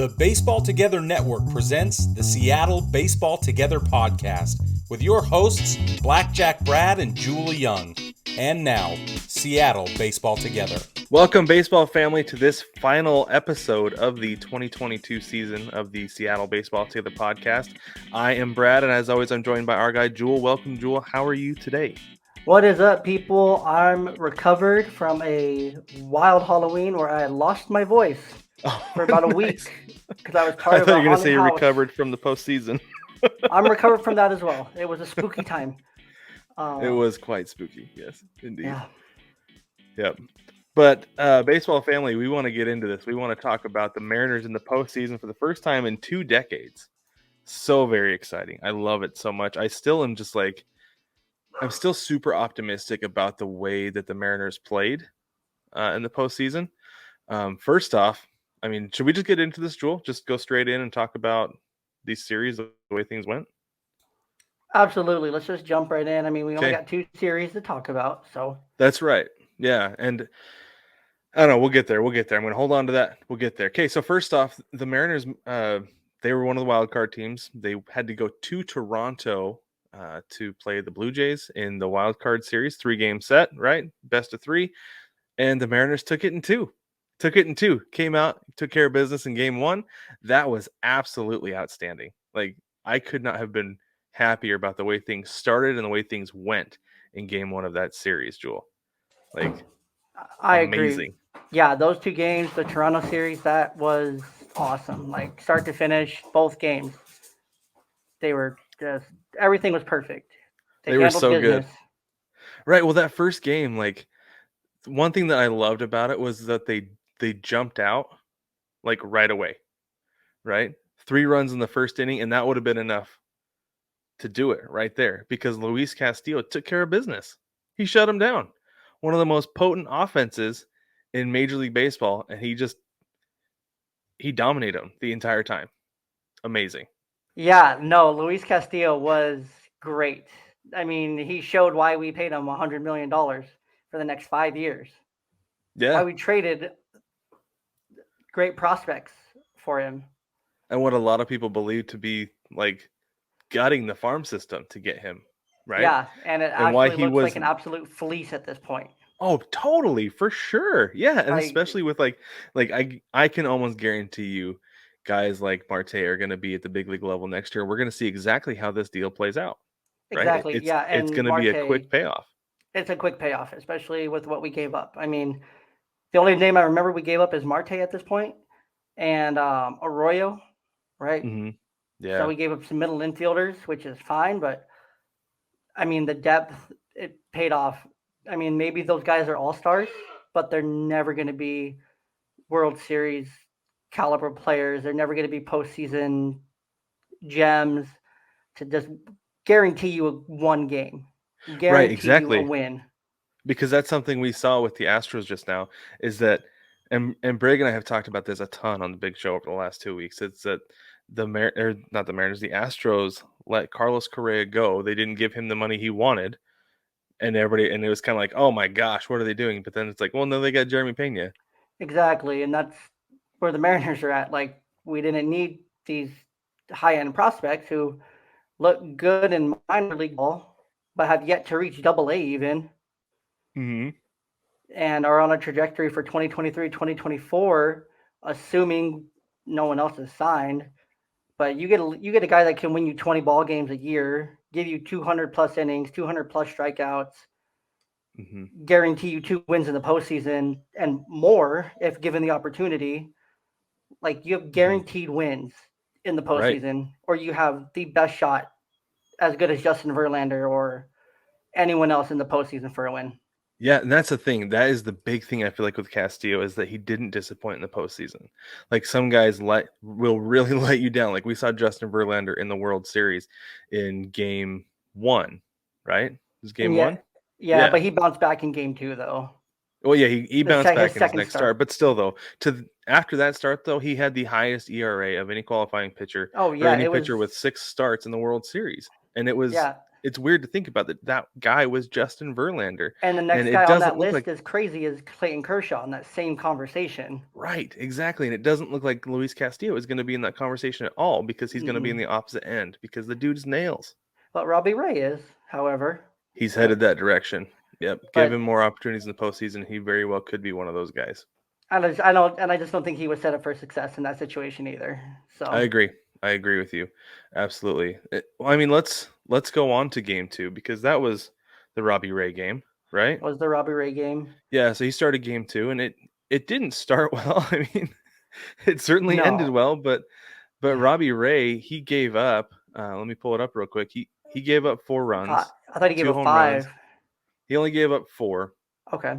The Baseball Together Network presents the Seattle Baseball Together podcast with your hosts, Blackjack Brad and Jewell Young. And now, Seattle Baseball Together. Welcome, baseball family, to this final episode of the 2022 season of the Seattle Baseball Together podcast. I am Brad, and as always, I'm joined by our guy, Jewell. Welcome, Jewell. How are you today? What is up, people? I'm recovered from a wild Halloween where I lost my voice for about a week because I was part of a haunted house. I thought you were going to say you recovered from the postseason. I'm recovered from that as well. It was a spooky time. It was quite spooky, yes, indeed. Yeah. Yep. But baseball family, we want to get into this. We want to talk about the Mariners in the postseason for the first time in 2 decades. So very exciting. I love it so much. I'm still super optimistic about the way that the Mariners played in the postseason. First off, I mean, should we just get into this, Jewell? Just go straight in and talk about these series, the way things went? Absolutely. Let's just jump right in. I mean, we only got 2 series to talk about, so. That's right. Yeah, and I don't know. We'll get there. I'm going to hold on to that. We'll get there. Okay, so first off, the Mariners, they were one of the wild card teams. They had to go to Toronto to play the Blue Jays in the wild card series, 3-game set, right? Best of 3. And the Mariners took it in 2. Came out, took care of business in game 1. That was absolutely outstanding. Like, I could not have been happier about the way things started and the way things went in game 1 of that series, Jewell. Like, I amazing. Agree. Yeah, those 2 games, the Toronto series, that was awesome. Like, start to finish, both games. They were just, everything was perfect. They were so good. Right. Well, that first game, like, one thing that I loved about it was that they jumped out like right away. Right? 3 runs in the first inning, and that would have been enough to do it right there because Luis Castillo took care of business. He shut him down. One of the most potent offenses in Major League Baseball, and he dominated him the entire time. Amazing. Yeah, no, Luis Castillo was great. I mean, he showed why we paid him $100 million for the next 5 years. Yeah. Why we traded great prospects for him. And what a lot of people believe to be like gutting the farm system to get him, right? Yeah, and it actually looks like an absolute fleece at this point. Oh, totally, for sure. Yeah, and especially with like I can almost guarantee you guys like Marte are going to be at the big league level next year. We're going to see exactly how this deal plays out. Right? Exactly. It's going to be a quick payoff. It's a quick payoff, especially with what we gave up. I mean, the only name I remember we gave up is Marte at this point, and Arroyo, right? Mm-hmm. Yeah. So we gave up some middle infielders, which is fine, but I mean, the depth, it paid off. I mean, maybe those guys are all-stars, but they're never going to be World Series caliber players. They're never going to be postseason gems to just guarantee you one game. Right, exactly. You a win. Because that's something we saw with the Astros just now is that, and Brig and I have talked about this a ton on the big show over the last 2 weeks. It's that the Astros let Carlos Correa go. They didn't give him the money he wanted. And it was kind of like, oh my gosh, what are they doing? But then it's like, well, no, they got Jeremy Pena. Exactly. And that's where the Mariners are at. Like, we didn't need these high-end prospects who look good in minor league ball, but have yet to reach Double-A even. Mm-hmm. And are on a trajectory for 2023, 2024, assuming no one else is signed. But you get a guy that can win you 20 ball games a year, give you 200 plus innings, 200 plus strikeouts, guarantee you 2 wins in the postseason and more if given the opportunity. Like, you have guaranteed wins in the postseason, or you have the best shot as good as Justin Verlander or anyone else in the postseason for a win. Yeah, and that's the thing. That is the big thing I feel like with Castillo is that he didn't disappoint in the postseason. Like, some guys will really let you down. Like, we saw Justin Verlander in the World Series in game 1, right? It was game 1? Yeah, but he bounced back in game 2, though. Well, yeah, he bounced back in his next start. But still, though, after that start, though, he had the highest ERA of any qualifying pitcher or any pitcher with 6 starts in the World Series. And it was it's weird to think about that guy was Justin Verlander. And the next And guy it on doesn't that look list like is crazy as Clayton Kershaw in that same conversation. right, exactly. And it doesn't look like Luis Castillo is going to be in that conversation at all because he's going to be in the opposite end because the dude's nails. But Robbie Ray is, however. He's headed that direction. Yep. Give But him more opportunities in the postseason. He very well could be one of those guys. I just don't think he was set up for success in that situation either. So I agree with you. Absolutely. Well, I mean, let's go on to game 2 because that was the Robbie Ray game, right? was the Robbie Ray game. Yeah, so he started game 2 and it didn't start well. I mean, it certainly ended well, but Robbie Ray, he gave up. Let me pull it up real quick. He gave up 4 runs. I thought he gave 2 up home 5. runs. He only gave up 4. Okay.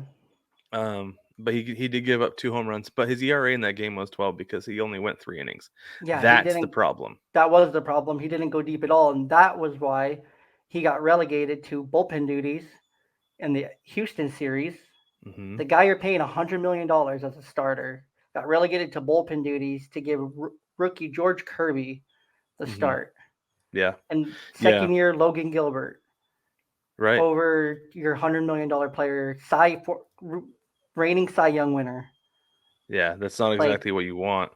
But he did give up 2 home runs, but his ERA in that game was 12 because he only went 3 innings. Yeah, that's the problem. That was the problem. He didn't go deep at all, and that was why he got relegated to bullpen duties in the Houston series. Mm-hmm. The guy you're paying $100 million as a starter got relegated to bullpen duties to give rookie George Kirby the start. Yeah. And second year Logan Gilbert. Right. Over your $100 million player, reigning Cy Young winner. Yeah, that's not exactly what you want.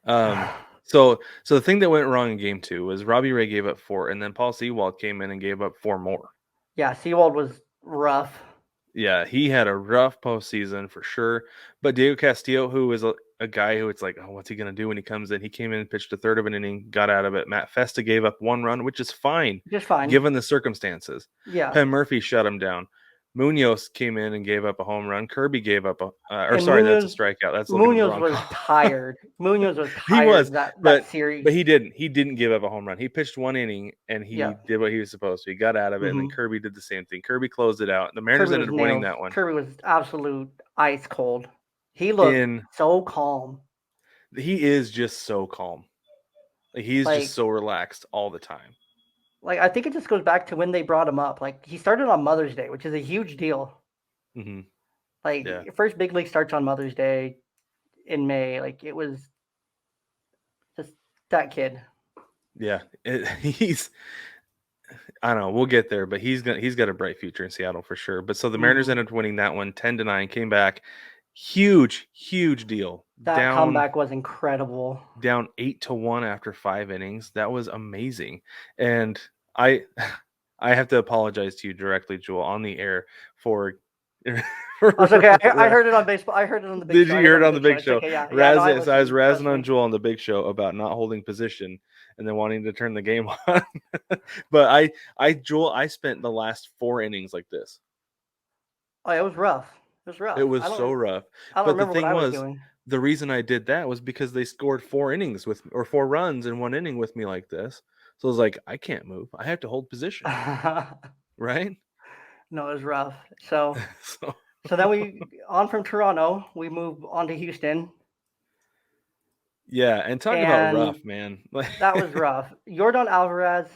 So the thing that went wrong in game 2 was Robbie Ray gave up 4, and then Paul Sewald came in and gave up 4 more. Yeah, Sewald was rough. Yeah, he had a rough postseason for sure. But Diego Castillo, who is a guy who it's like, oh, what's he going to do when he comes in? He came in, pitched a third of an inning, got out of it. Matt Festa gave up 1 run, which is fine. Just fine. Given the circumstances. Yeah. Penn Murphy shut him down. Munoz came in and gave up a home run. Kirby gave up that's a strikeout. That's Munoz was tired. Munoz was tired. He was that series. But he didn't give up a home run. He pitched 1 inning and he did what he was supposed to. He got out of it, and then Kirby did the same thing. Kirby closed it out. The Mariners ended up winning that one. Kirby was absolute ice cold. He looked so calm. He is just so calm. He's just so relaxed all the time. Like, I think it just goes back to when they brought him up. Like, he started on Mother's Day, which is a huge deal. Mm-hmm. Like, first big league starts on Mother's Day in May. Like, it was just that kid. Yeah, I don't know. We'll get there, but he's got a bright future in Seattle for sure. But so the Mariners ended up winning that one 10-9, came back. Huge deal. That comeback was incredible. Down 8-1 after 5 innings. That was amazing. And I have to apologize to you directly, Jewell, on the air for That's okay. I heard it on baseball. I heard it on the big show. Did you hear it on the big show? Okay, yeah. I was razzing on Jewell on the big show about not holding position and then wanting to turn the game on. But Jewell, I spent the last 4 innings like this. Oh, it was rough. It was so rough. I don't remember what I was doing. The reason I did that was because they scored 4 innings 4 runs in 1 inning with me like this. So I was like, I can't move. I have to hold position. Right? No, it was rough. So then we on from Toronto, we move on to Houston. Yeah, and talk about rough, man. That was rough. Yordan Alvarez,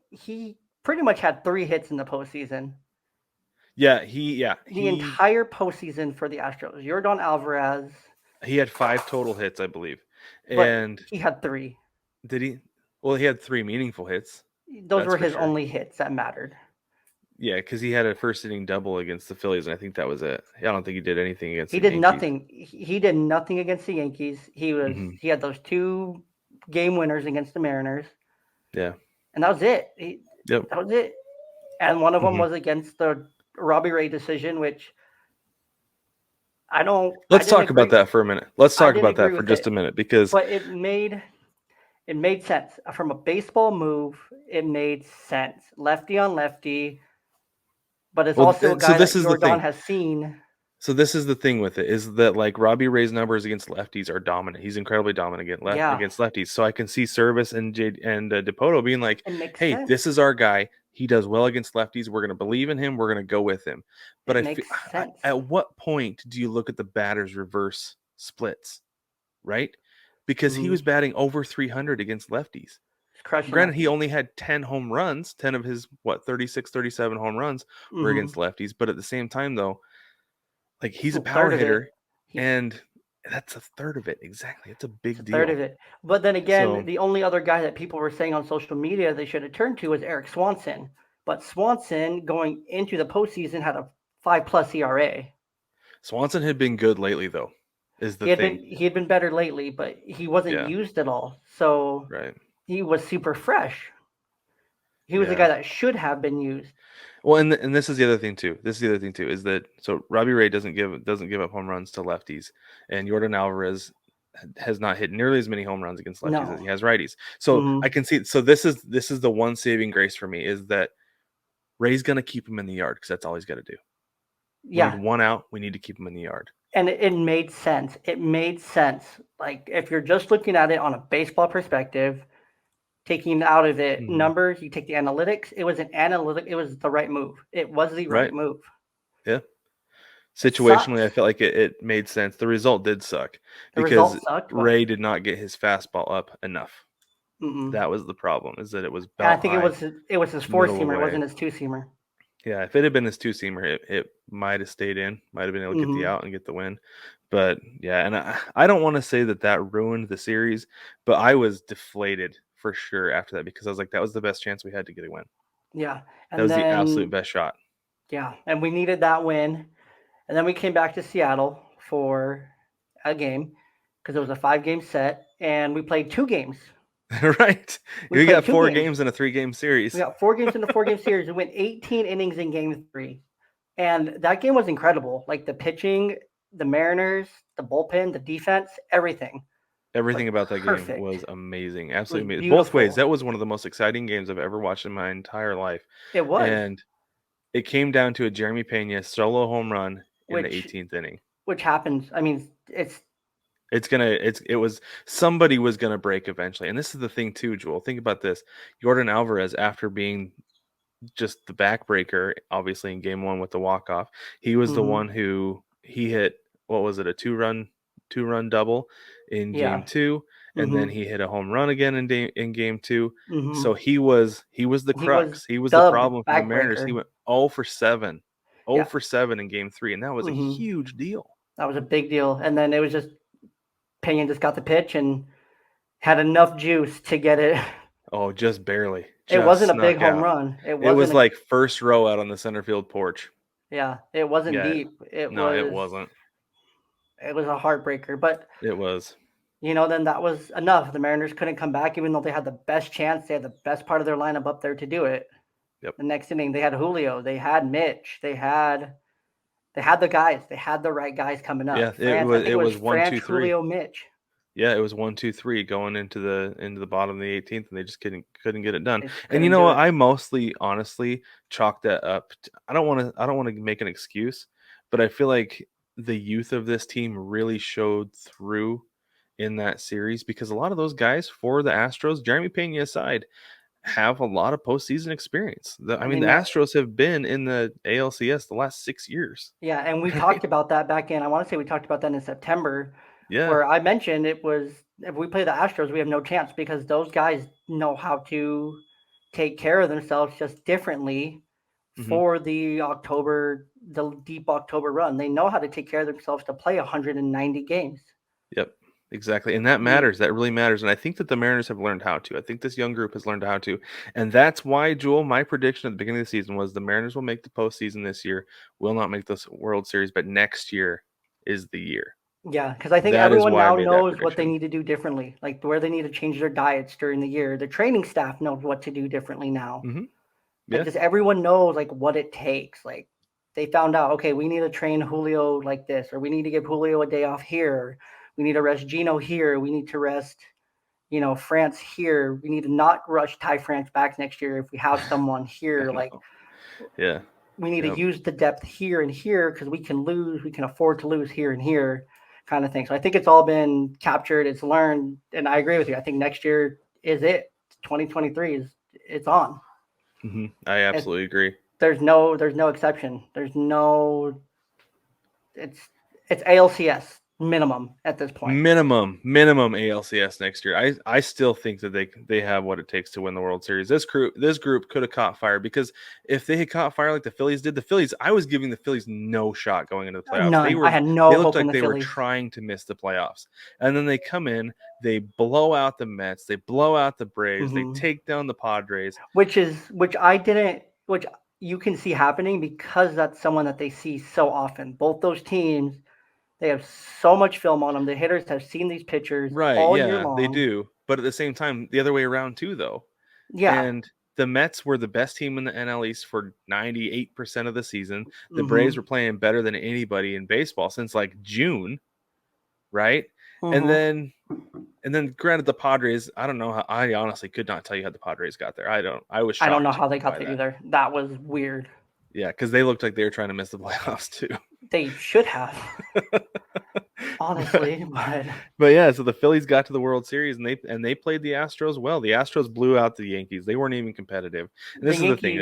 he pretty much had 3 hits in the postseason. The entire postseason for the Astros. Yordan Alvarez. He had 5 total hits, I believe. And he had 3. Did he? Well, he had 3 meaningful hits. Those were his only hits that mattered. Yeah, because he had a first inning double against the Phillies, and I think that was it. I don't think he did anything against the Yankees. Nothing. He did nothing against the Yankees. He had those 2 game winners against the Mariners. Yeah. And that was it. That was it. And one of them was against the Robbie Ray decision, which I don't. Let's talk about that for a minute. Let's talk about that for just a minute because. But it made sense from a baseball move. It made sense. Lefty on lefty, but it's also a guy that Yordan has seen. So this is the thing with it is that like Robbie Ray's numbers against lefties are dominant. He's incredibly dominant against lefties. So I can see Service and DePoto being like, "Hey, this is our guy. He does well against lefties. We're going to believe in him. We're going to go with him." But at what point do you look at the batter's reverse splits, right? Because he was batting over 300 against lefties. Granted, he only had 10 home runs. 10 of his 36, 37 home runs were against lefties. But at the same time, though, like he's a power hitter, and That's a third of it. Exactly. It's a big It's a deal. third of it. But then again, So, the only other guy that people were saying on social media they should have turned to was Eric Swanson. But Swanson going into the postseason had a 5+ ERA. Swanson had been good lately, though, is the He had thing. been better lately, but he wasn't Yeah. used at all. So Right. he was super fresh. He was a Yeah. guy that should have been used. Well, and this is the other thing too. This is the other thing too is that so Robbie Ray doesn't give up home runs to lefties, and Jordan Alvarez has not hit nearly as many home runs against lefties No. as he has righties. So Mhm. I can see. So this is the one saving grace for me is that Ray's gonna keep him in the yard because that's all he's got to do. We need Yeah. one out. We need to keep him in the yard. And it made sense. It made sense. Like if you're just looking at it on a baseball perspective, taking out of it Mhm. numbers, you take the analytics. It was the right move. It was the right Right. move. Yeah. It Situationally, I sucks. felt like it made sense. The result did suck The because result sucked, but Ray did not get his fastball up enough. mm-mm. That was the problem. Is that it was And I belt think high, it was his four middle seamer. It away. wasn't his two seamer. Yeah, if it had been his two seamer, it might have stayed in, might have been able to get the out and get the win. But yeah, and I don't want to say that ruined the series, but I was deflated for sure after that because I was like, that was the best chance we had to get a win. Yeah. That And was the absolute then best shot. yeah, and we needed that win. And then we came back to Seattle for a game because it was a 5-game set, and we played 2 games. Right. We We played got 2 4 games. games in a 3-game We series. got 4 games in the 4-game series. We went 18 innings in Game 3, and that game was incredible. Like the pitching, the Mariners, the bullpen, the defense, everything. Everything Like about that game perfect. was amazing. It was Absolutely amazing. Both ways. beautiful. That was one of the most exciting games I've ever watched in my entire life. It was, And it came down to a Jeremy Pena solo home run in the which 18th inning. happens. I mean, Somebody was gonna break eventually. And this is the thing too, Jewel. Think about this. Jordan Alvarez, after being just the backbreaker, obviously in game 1 with the walk-off, he was the one who he hit, what was it, a two-run double in game yeah. 2, and then Mhm. he hit a home run again in game 2. So Mhm. he was the He was crux. He was the the problem for the Mariners. He backbreaker. went 0 for 7. 0 Yeah. for 7 in game 3, and that was a Mhm. huge deal. That was a big deal. And then it was just Pena just got the pitch and had enough juice to get it. Oh, just barely. It Just wasn't a big snuck home out. run. It was like first row out on the center field porch. It wasn't Yeah. deep. No, it wasn't. It was a heartbreaker. But It was. then that was enough. The Mariners couldn't come back, even though they had the best chance. They had the best part of their lineup up there to do it. Yep. The next inning, they had Julio. They had Mitch. They had the guys. They had the right guys coming up. Yeah, France, I think it was 1, France, 2, 3. Julio, Mitch. Yeah, it was 1, 2, 3 going into the bottom of the 18th, and they just couldn't get it done. They And you couldn't know do what? it. I mostly, honestly, chalk that up. I don't want to make an excuse, but I feel like the youth of this team really showed through in that series because a lot of those guys for the Astros, Jeremy Pena aside, have a lot of postseason experience. The Astros have been in the ALCS the last 6 years. Yeah, and we Right? talked about that back in. I want to say we talked about that in September, Yeah. where I mentioned it was if we play the Astros, we have no chance because those guys know how to take care of themselves just differently for the deep October run. They know how to take care of themselves to play 190 games. Yep, exactly. And that matters. That really matters. And I think that the Mariners have learned how to. I think this young group has learned how to. And that's why, Jewel, my prediction at the beginning of the season was the Mariners will make the postseason this year, will not make this World Series, but next year is the year. Yeah, because I think That is everyone why I now made that knows what they prediction. need to do differently, like where they need to change their diets during the year. The training staff knows what to do differently now. Mm-hmm. Like Yeah. just everyone knows like what it takes. Like they found out, okay, we need to train Julio like this, or we need to give Julio a day off here. We need to rest Gino here. We need to rest, France here. We need to not rush Ty France back next year if we have someone here. Like, yeah, we need Yep. to use the depth here and here because we can lose. We can afford to lose here and here, kind of thing. So I think it's all been captured. It's learned, and I agree with you. I think next year is it. 2023 it's on. Mm-hmm. I absolutely agree. There's no exception. It's ALCS. minimum at this point. Minimum ALCS next year. I still think that they have what it takes to win the World Series. This group could have caught fire, because if they had caught fire like the Phillies did, I was giving the Phillies no shot going into the playoffs. None. I had no They looked hope in like the they were Phillies. trying to miss the playoffs, and then they come in, they blow out the Mets, they blow out the Braves, they take down the Padres, which you can see happening because that's someone that they see so often. Both those teams, they have so much film on them. The hitters have seen these pitchers all year long. They do. But at the same time, the other way around too, though. Yeah. And the Mets were the best team in the NL East for 98% of the season. The Braves were playing better than anybody in baseball since like June, right? And then granted, the Padres, I don't know how. I honestly could not tell you how the Padres got there. I was shocked. I don't know how they got there either. That was weird. Yeah, because they looked like they were trying to miss the playoffs too. They should have. Honestly, but yeah, so the Phillies got to the World Series, and they played the Astros well. The Astros blew out the Yankees. They weren't even competitive. And this is the thing.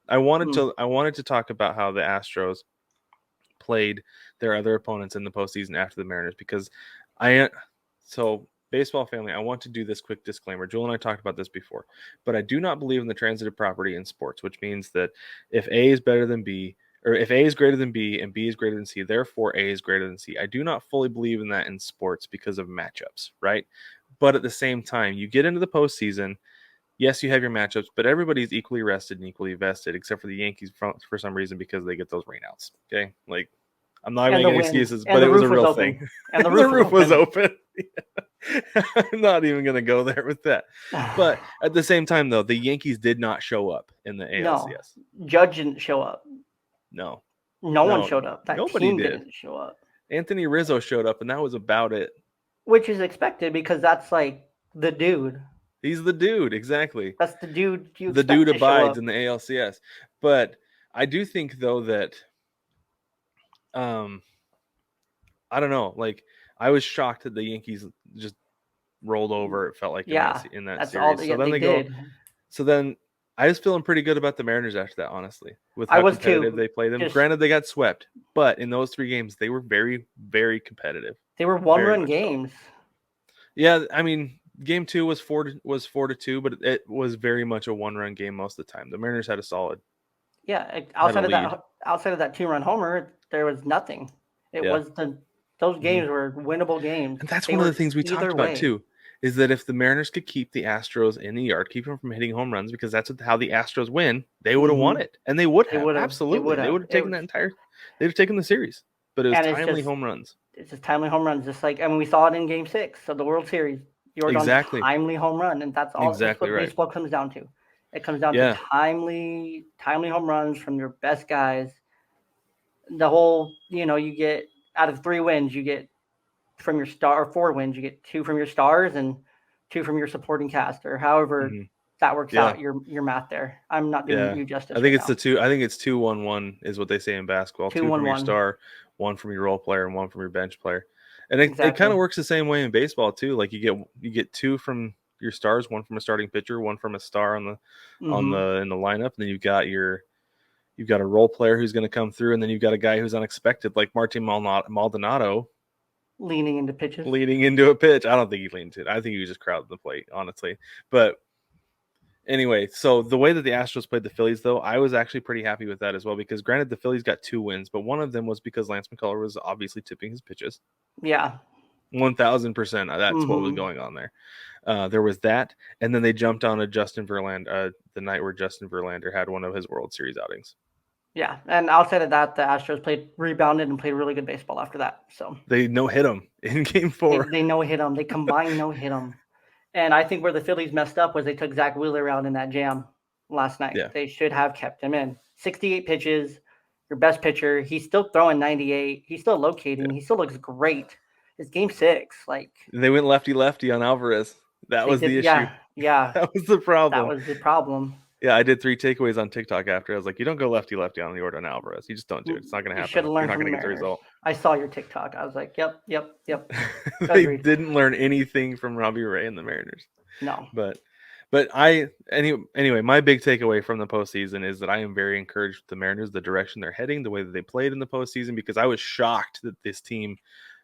I wanted to talk about how the Astros played their other opponents in the postseason after the Mariners, because baseball family, I want to do this quick disclaimer. Jewell and I talked about this before, but I do not believe in the transitive property in sports, which means that if A is better than B, or if A is greater than B and B is greater than C, therefore A is greater than C. I do not fully believe in that in sports because of matchups, right? But at the same time, you get into the postseason, yes, you have your matchups, but everybody's equally rested and equally vested, except for the Yankees for some reason, because they get those rainouts. Okay, like, I'm not even making excuses, but it was a real thing. And the roof was open. I'm not even going to go there with that. But at the same time, though, the Yankees did not show up in the ALCS. No, Judge didn't show up. No one showed up. Nobody team did. Didn't show up. Anthony Rizzo showed up, and that was about it. Which is expected, because that's like the dude. He's the dude, exactly. That's the dude. The dude abides in the ALCS. But I do think, though, that I don't know. Like, I was shocked that the Yankees just rolled over. It felt like in that series. So then I was feeling pretty good about the Mariners after that, honestly, with how competitive they played them. Granted, they got swept, but in those 3 games, they were very, very competitive. They were one-run games. Yeah, I mean, game 2 was 4-2, but it was very much a one-run game most of the time. The Mariners had a solid. Yeah, outside of that 2-run homer, there was nothing. Those games were winnable games. And that's one of the things we talked about too, is that if the Mariners could keep the Astros in the yard, keep them from hitting home runs, because that's how the Astros win, they would have won it. And they would have. Absolutely. They would have taken they'd have taken the series. But it was timely home runs. It's just timely home runs. Just like, we saw it in Game 6 of the World Series. You're on timely home run, and that's all. That's what baseball comes down to. It comes down to timely home runs from your best guys. The whole, you get out of 3 wins, you get from your star, or 4 wins, you get 2 from your stars and 2 from your supporting cast, or however that works out. Your math there. I'm not doing you justice. I think it's 2-1-1 is what they say in basketball. 2 from your star, 1 from your role player, and 1 from your bench player. And it kind of works the same way in baseball too. Like, you get 2 from your stars, 1 from a starting pitcher, 1 from a star in the lineup, and then you've got a role player who's going to come through, and then you've got a guy who's unexpected, like Martin Maldonado, leaning into a pitch. I don't think he leaned it. I think he was just crowding the plate, honestly. But anyway, so the way that the Astros played the Phillies, though, I was actually pretty happy with that as well, because granted, the Phillies got 2 wins, but one of them was because Lance McCullers was obviously tipping his pitches. Yeah. 1,000%. That's what was going on there. There was that, and then they jumped on a Justin Verlander the night where Justin Verlander had one of his World Series outings. Yeah, and outside of that, the Astros rebounded and played really good baseball after that. So they no-hit them in Game 4. They no-hit them. They combined no-hit them. And I think where the Phillies messed up was they took Zach Wheeler out in that jam last night. Yeah. They should have kept him in. 68 pitches, your best pitcher. He's still throwing 98. He's still locating. Yeah. He still looks great. It's Game 6. Like, they went lefty-lefty on Alvarez. That was the issue. Yeah. That was the problem. Yeah, I did 3 takeaways on TikTok after. I was like, you don't go lefty-lefty on the order on Alvarez. You just don't do it. It's not going to happen. You're not going to get the result. I saw your TikTok. I was like, yep. They didn't learn anything from Robbie Ray and the Mariners. No. But anyway, my big takeaway from the postseason is that I am very encouraged with the Mariners, the direction they're heading, the way that they played in the postseason, because I was shocked that this team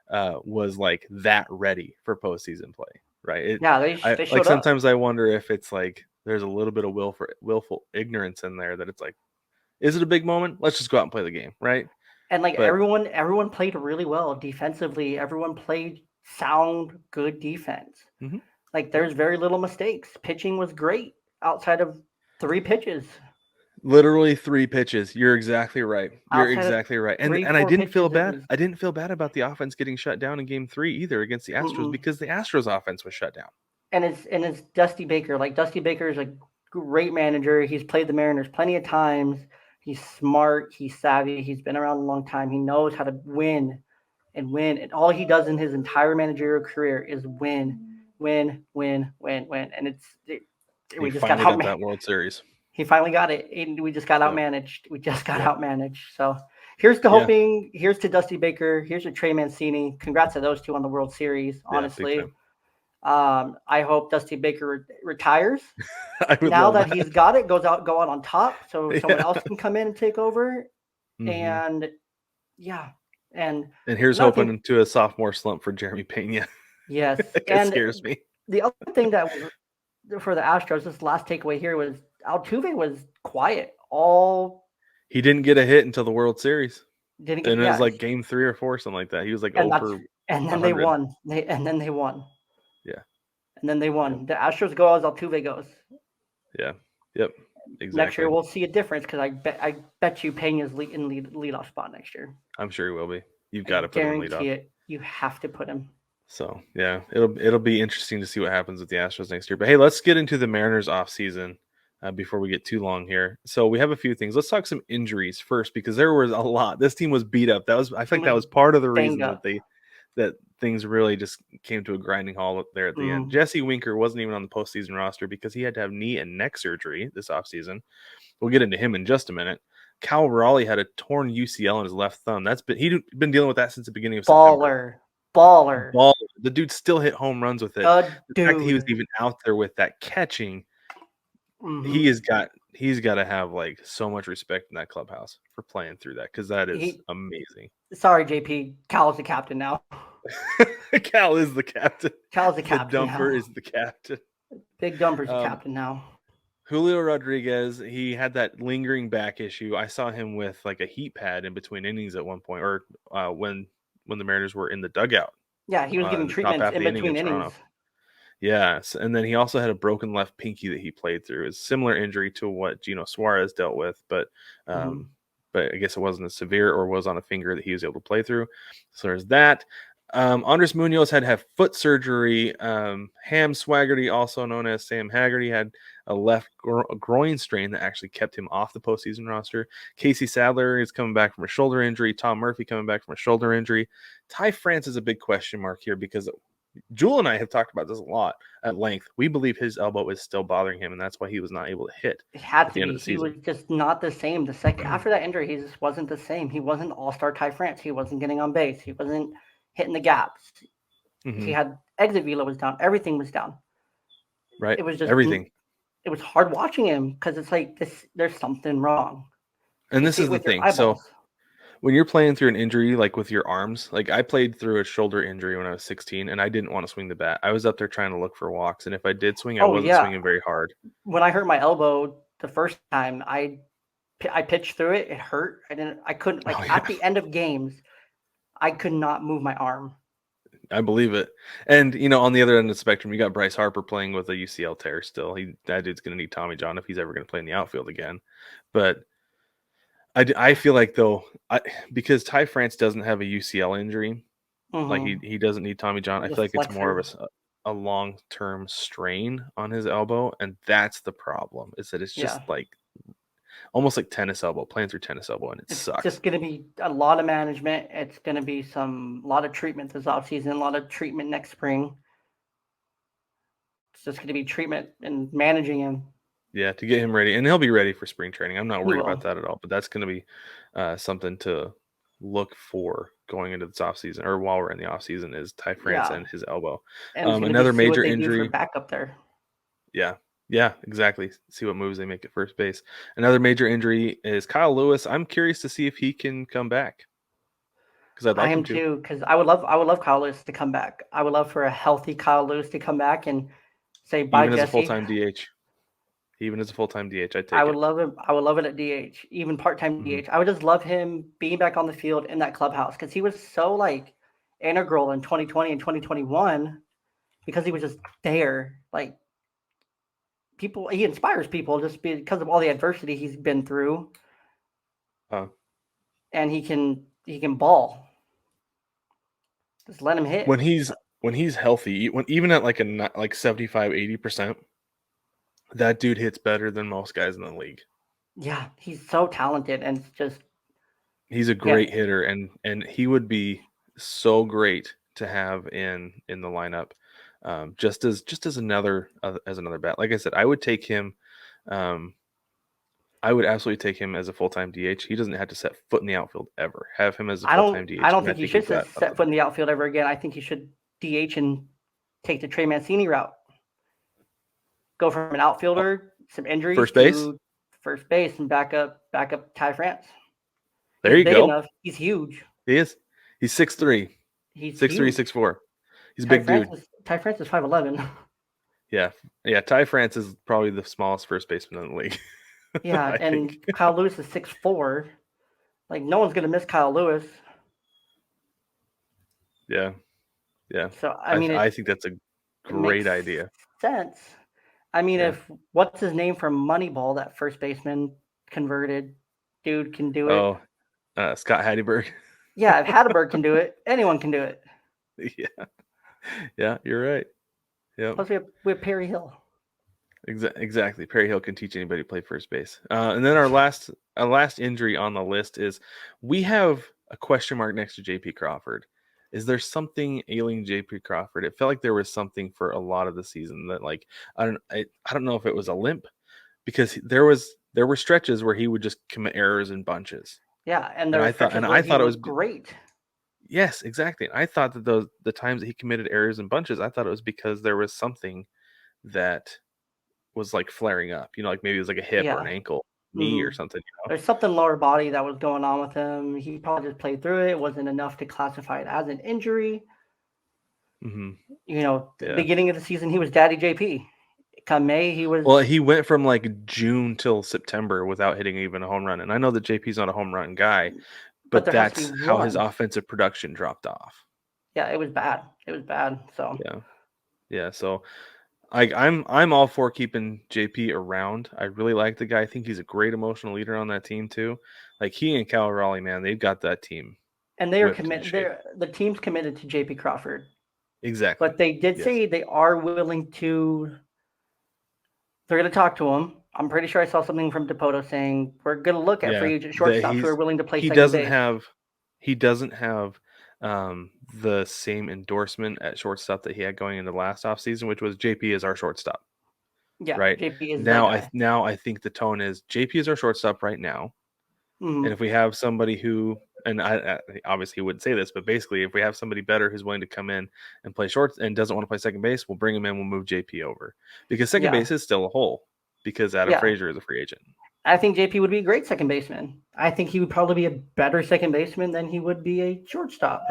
was like that ready for postseason play, right? Yeah, They they showed like up. sometimes I wonder if it's like there's a little bit of willful ignorance in there that it's like, is it a big moment? Let's just go out and play the game, right? And like But everyone played really well defensively. Everyone played sound, good defense. Mhm. Like there's very little mistakes. Pitching was great outside of 3 pitches. literally 3 pitches. You're exactly right. You're Outside of exactly right. And three, and I four didn't feel pitches, it bad. was I didn't feel bad about the offense getting shut down in game 3 either against the Astros mm-mm. because the Astros offense was shut down. And it's Dusty Baker. Like Dusty Baker is a great manager. He's played the Mariners plenty of times. He's smart. He's savvy. He's been around a long time. He knows how to win and win. And all he does in his entire managerial career is win, win, win, win, win. And we He just got finally got outmanaged. that World Series. He finally got it. And we just got Yep. outmanaged. We just got Yep. outmanaged. So here's to Yeah. hoping. Here's to Dusty Baker. Here's to Trey Mancini. Congrats to those two on the World Series. Yeah, big Honestly. time. I hope Dusty Baker retires. I would Now love that he's got it, go out on top, so someone Yeah. else can come in and take over. Mhm. And yeah, and here's nothing- hoping to a sophomore slump for Jeremy Pena. yes, It and scares me. the other thing that was, for the Astros, this last takeaway here was Altuve was quiet. He didn't get a hit until the World Series. Didn't get And it was yeah, like game 3 or 4, something like that. He was like and over. and then they 100. won. And then they won. Yeah. And then they won. The Astros go as Altuve goes. Yeah. Yep. Exactly. Next year we'll see a difference because I bet you Pena's in leadoff spot next year. I'm sure he will be. You've got to put him in leadoff. Guarantee it. You have to put him. So yeah, it'll be interesting to see what happens with the Astros next year. But hey, let's get into the Mariners offseason before we get too long here. So we have a few things. Let's talk some injuries first because there was a lot. This team was beat up. I think that was part of the reason that things really just came to a grinding halt there at the end. Jesse Winker wasn't even on the postseason roster because he had to have knee and neck surgery this offseason. We'll get into him in just a minute. Cal Raleigh had a torn UCL in his left thumb. He'd been dealing with that since the beginning of September. Baller. The dude still hit home runs with it. The fact that he was even out there with that catching, he's got to have like so much respect in that clubhouse for playing through that because that is amazing. Sorry, JP. Cal's the captain now. Cal is the captain. Cal's the captain. The Dumper now. is the captain. Big Dumper's the captain now. Julio Rodriguez, he had that lingering back issue. I saw him with like a heat pad in between innings at one point, or when the Mariners were in the dugout. Yeah, he was giving treatments in between innings. Yes, and then he also had a broken left pinky that he played through. It's a similar injury to what Gino Suarez dealt with, but I guess it wasn't as severe or was on a finger that he was able to play through. So there's that. Andres Munoz had to have foot surgery. Ham Swaggerty, also known as Sam Haggerty, had a left groin strain that actually kept him off the postseason roster. Casey Sadler is coming back from a shoulder injury. Tom Murphy coming back from a shoulder injury. Ty France is a big question mark here because Jewell and I have talked about this a lot at length. We believe his elbow is still bothering him, and that's why he was not able to hit. It had to be. He was just not the same. The second after that injury, he just wasn't the same. He wasn't all-star Ty France. He wasn't getting on base. He wasn't hitting the gaps. He had exit velo was down. Everything was down. Right. It was just everything. It was hard watching him because it's like this. There's something wrong. And this is the thing. So when you're playing through an injury, like with your arms, like I played through a shoulder injury when I was 16, and I didn't want to swing the bat. I was up there trying to look for walks, and if I did swing, I wasn't swinging very hard. When I hurt my elbow the first time, I pitched through it. It hurt. I couldn't at the end of games, I could not move my arm. I believe it. And, on the other end of the spectrum, you got Bryce Harper playing with a UCL tear still. That dude's going to need Tommy John if he's ever going to play in the outfield again. But I feel like, though, because Ty France doesn't have a UCL injury, like he doesn't need Tommy John, I feel like it's more of a long-term strain on his elbow, and that's the problem, is that it's just like almost like tennis elbow, playing through tennis elbow, and it sucks. It's just going to be a lot of management. It's going to be a lot of treatment this offseason, a lot of treatment next spring. It's just going to be treatment and managing him. Yeah, to get him ready. And he'll be ready for spring training. I'm not worried about that at all, but that's going to be something to look for going into this offseason, or while we're in the offseason, is Ty France and his elbow. And another major injury. Back up there. Yeah, exactly. See what moves they make at first base. Another major injury is Kyle Lewis. I'm curious to see if he can come back. because I'd like I him am to. too, because I would love Kyle Lewis to come back. I would love for a healthy Kyle Lewis to come back and say bye, Even as a Jesse. full-time DH. Even as a full-time DH, I'd I take would it. love him. I would love it at DH, even part-time Mhm. DH. I would just love him being back on the field in that clubhouse because he was so like integral in 2020 and 2021 because he was just there. Like people, he inspires people just because of all the adversity he's been through, and he can ball. Just let him hit. When he's healthy, even at like 75-80%, that dude hits better than most guys in the league. Yeah, he's so talented and it's just He's a great hitter, and he would be so great to have in the lineup, just as another bat. Like I said, I would take him. I would absolutely take him as a full-time DH. He doesn't have to set foot in the outfield ever. Have him as a full-time DH. I don't and think he think should he's got set foot in the outfield ever again. I think he should DH and take the Trey Mancini route. Go from an outfielder, some injuries First base? to first base and back up Ty France. There He's you big go. enough. He's huge. He is. He's 6'3". He's 6'3", huge. 6'4". He's a big dude. Ty France is 5'11". Yeah. Ty France is probably the smallest first baseman in the league. Yeah, and Kyle Lewis is 6'4". Like no one's gonna miss Kyle Lewis. Yeah. So I think that's a great idea. Sense. I mean, if what's his name from Moneyball, that first baseman converted dude can do it. Oh, Scott Hatteberg. Yeah, if Hatteberg can do it, anyone can do it. Yeah, you're right. Yeah. Plus, we have Perry Hill. Exactly. Perry Hill can teach anybody to play first base. And then our last injury on the list is we have a question mark next to J.P. Crawford. Is there something ailing J.P. Crawford? It felt like there was something for a lot of the season that, like, I don't know if it was a limp, because there were stretches where he would just commit errors in bunches. Yeah, and I thought it was great. Yes, exactly. I thought that the times that he committed errors in bunches, I thought it was because there was something that was like flaring up, like maybe it was like a hip or an ankle, knee or something. There's something lower body that was going on with him. He probably just played through it. It wasn't enough to classify it as an injury. The beginning of the season, he was Daddy JP. Come May, he was. Well, he went from like June till September without hitting even a home run. And I know that JP's not a home run guy, but that's how his offensive production dropped off. Yeah, it was bad. So yeah. So I'm all for keeping JP around. I really like the guy. I think he's a great emotional leader on that team too. Like he and Cal Raleigh, man, they've got that team. And they are committed. The team's committed to JP Crawford. Exactly. But they did say they are willing to. They're going to talk to him. I'm pretty sure I saw something from Dipoto saying we're going to look at free agent shortstops who are willing to play second base. He doesn't have the same endorsement at shortstop that he had going into last offseason, which was JP is our shortstop. Yeah, right. JP is now I think the tone is JP is our shortstop right now. And if we have somebody who, and I obviously he wouldn't say this, but basically if we have somebody better who's willing to come in and play short and doesn't want to play second base, we'll bring him in, we'll move JP over, because second base is still a hole because Adam Frazier is a free agent. I think JP would be a great second baseman. I think he would probably be a better second baseman than he would be a shortstop.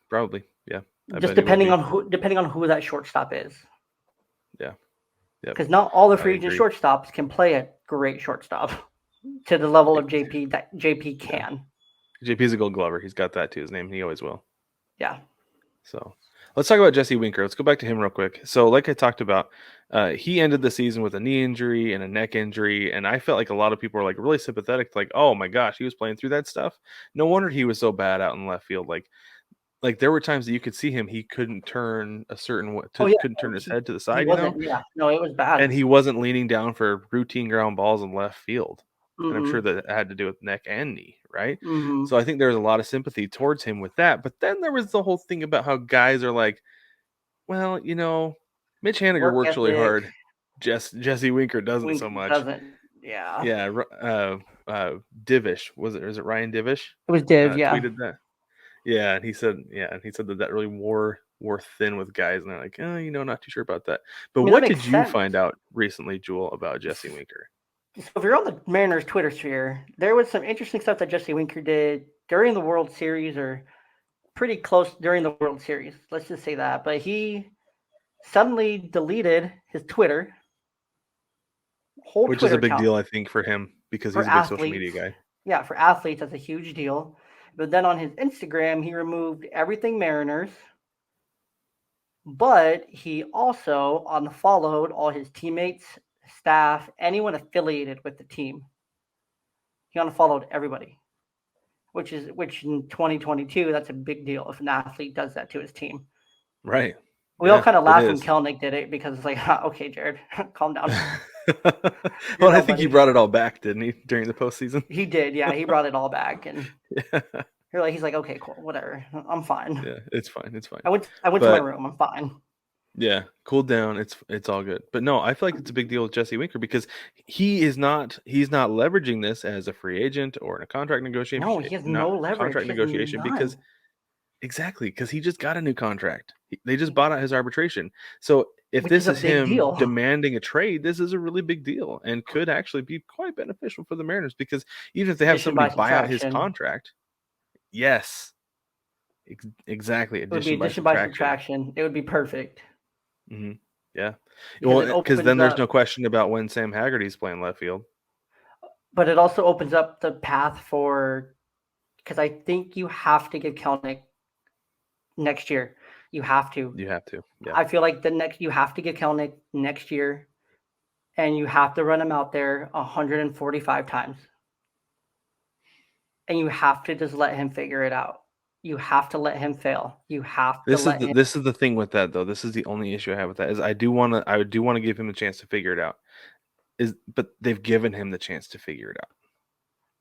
Probably. Yeah. Just depending on who that shortstop is. Yeah. Because not all the free agent shortstops can play a great shortstop to the level of JP that JP can. JP's a Gold Glover. He's got that to his name. He always will. Yeah. So let's talk about Jesse Winker. Let's go back to him real quick. So like I talked about, he ended the season with a knee injury and a neck injury. And I felt like a lot of people were like really sympathetic. Like, oh my gosh, he was playing through that stuff. No wonder he was so bad out in left field. Like there were times that you could see him. He couldn't turn couldn't turn his head to the side. Yeah. No, it was bad. And he wasn't leaning down for routine ground balls in left field. And I'm sure that had to do with neck and knee, right? So I think there's a lot of sympathy towards him with that. But then there was the whole thing about how guys are like, well, Mitch Haniger works really hard. Jesse Winker doesn't so much. Yeah. Yeah. Divish, was it Ryan Divish? It was Div, tweeted that. Yeah, and he said that really wore thin with guys, and they're like, not too sure about that. But what did you find out recently, Jewell, about Jesse Winker? So if you're on the Mariners Twitter sphere, there was some interesting stuff that Jesse Winker did during the World Series or pretty close during the World Series. Let's just say that. But he suddenly deleted his Twitter, whole Which is Twitter a big account deal, I think, for him because for he's a big social media athletes. guy. Yeah, for athletes, that's a huge deal. But then on his Instagram, he removed everything Mariners. But he also unfollowed all his teammates, staff, anyone affiliated with the team. He unfollowed everybody, which in 2022, that's a big deal if an athlete does that to his team. Right. We all Yeah, kind of it laughed when is. Kelnick did it because it's like, okay, Jared, calm down. Well, I think he nobody. brought it all back, didn't he, during the postseason? He did, yeah. He brought it all back, and Yeah. he's like, okay, cool, whatever, I'm fine. Yeah, it's fine. It's fine. I went to my room. I'm fine. Yeah, cool down. It's all good. But no, I feel like it's a big deal with Jesse Winker because he's not leveraging this as a free agent or in a contract negotiation. No, he has no leverage. He has Because none. exactly, because he just got a new contract. They just bought out his arbitration. So if Which this is a is big him deal. demanding a trade, this is a really big deal and could actually be quite beneficial for the Mariners because even if they have Addition somebody by buy out his subtraction. contract, yes, exactly, It would be addition by subtraction. It would be perfect. Mm-hmm. Yeah, Because it well, because then opens there's no up, question about when Sam Haggerty's playing left field. but it also opens up the path for, because I think you have to give Kelnick next year. You have to. You have to. Yeah. I feel like you have to give Kelnick next year, and you have to run him out there 145 times. And you have to just let him figure it out. You have to let him fail. You have to let him. This is the thing with that though. This is the only issue I have with that is I do want to give him a chance to figure it out. But they've given him the chance to figure it out.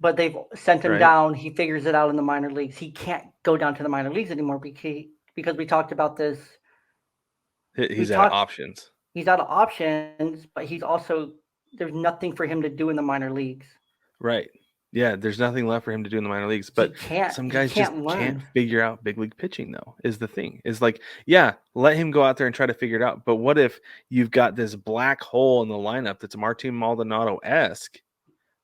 But they've sent him Right? down. He figures it out in the minor leagues. He can't go down to the minor leagues anymore because we talked about this. He's out of options. He's out of options, but he's also, there's nothing for him to do in the minor leagues. Right. Yeah, there's nothing left for him to do in the minor leagues. But some guys just can't figure out big league pitching, though, is the thing. Is like, yeah, let him go out there and try to figure it out. But what if you've got this black hole in the lineup that's Martin Maldonado-esque